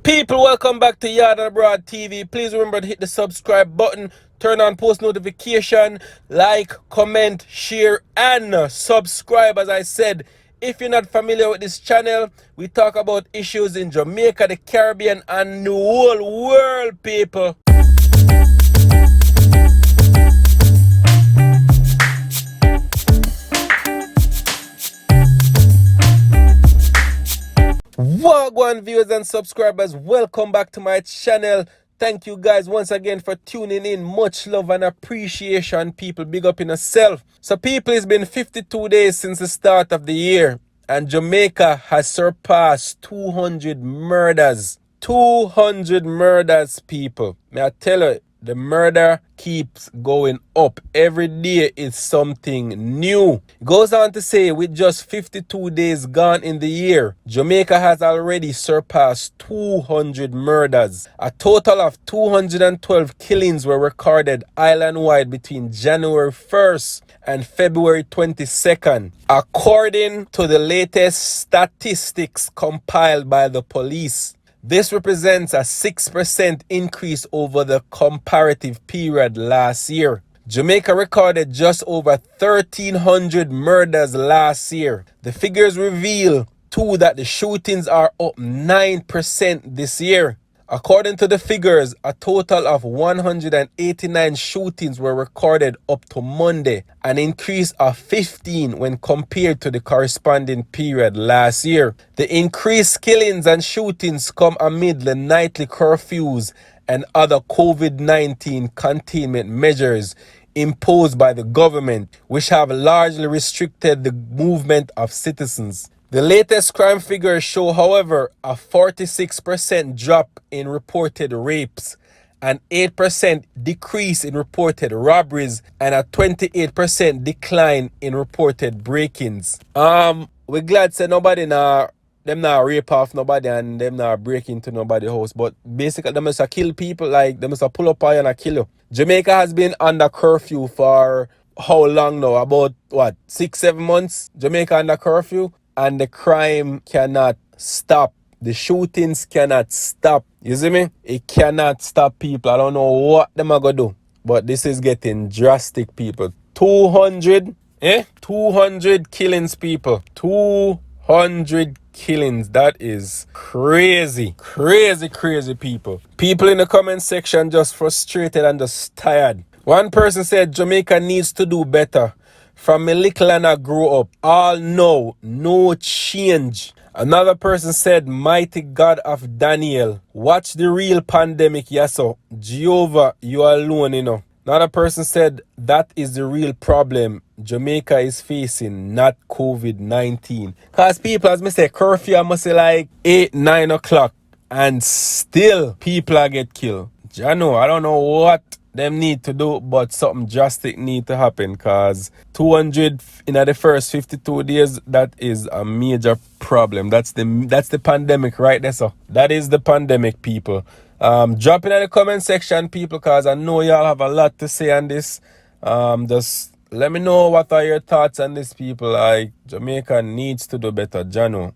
People, welcome back to YaadAndAbroadTV. Please remember to hit the subscribe button, turn on post notification, like, comment, share, and subscribe. As I said, if you're not familiar with this channel, we talk about issues in Jamaica, the Caribbean, and the whole world, people. Wagwan viewers and subscribers, welcome back to my channel. Thank you guys once again for tuning in. Much love and appreciation, people. Big up in yourself. So people, it's been 52 days since the start of the year, and Jamaica has surpassed 200 murders. 200 murders, people. May I tell you, the murder keeps going up. Every day is something new. It goes on to say, with just 52 days gone in the year, Jamaica has already surpassed 200 murders. A total of 212 killings were recorded island-wide between January 1st and February 22nd, according to the latest statistics compiled by the police. This represents a 6% increase over the comparative period last year. Jamaica recorded just over 1,300 murders last year. The figures reveal, too, that the shootings are up 9% this year. According to the figures, a total of 189 shootings were recorded up to Monday, an increase of 15 when compared to the corresponding period last year. The increased killings and shootings come amid the nightly curfews and other COVID-19 containment measures imposed by the government, which have largely restricted the movement of citizens. The latest crime figures show, however, a 46% drop in reported rapes, an 8% decrease in reported robberies, and a 28% decline in reported break-ins. We're glad say nobody them not rape off nobody and them not break into nobody's house, but basically them must kill people, like them must pull up on you and kill you. Jamaica has been under curfew for how long now? About what, 6-7 months? Jamaica under curfew. And the crime cannot stop. The shootings cannot stop. You see me? It cannot stop, people. I don't know what them are going to do. But this is getting drastic, people. 200 killings, people. 200 killings. That is crazy. Crazy, people. People in the comment section just frustrated and just tired. One person said Jamaica needs to do better. From a little and I grew up, all know, no change. Another person said, mighty God of Daniel, watch the real pandemic, yaso. Jehovah, you alone, you know. Another person said, that is the real problem Jamaica is facing, not COVID-19. Because people, as I say, curfew, I must say like 8-9 o'clock, and still people are get killed. I don't know what them need to do, but something drastic need to happen, because 200 in the first 52 days, that is a major problem. That's the pandemic right there. So that is the pandemic, people. Drop in the comment section, people, because I know y'all have a lot to say on this. Just let me know what are your thoughts on this, people. Like, Jamaica needs to do better, Jano.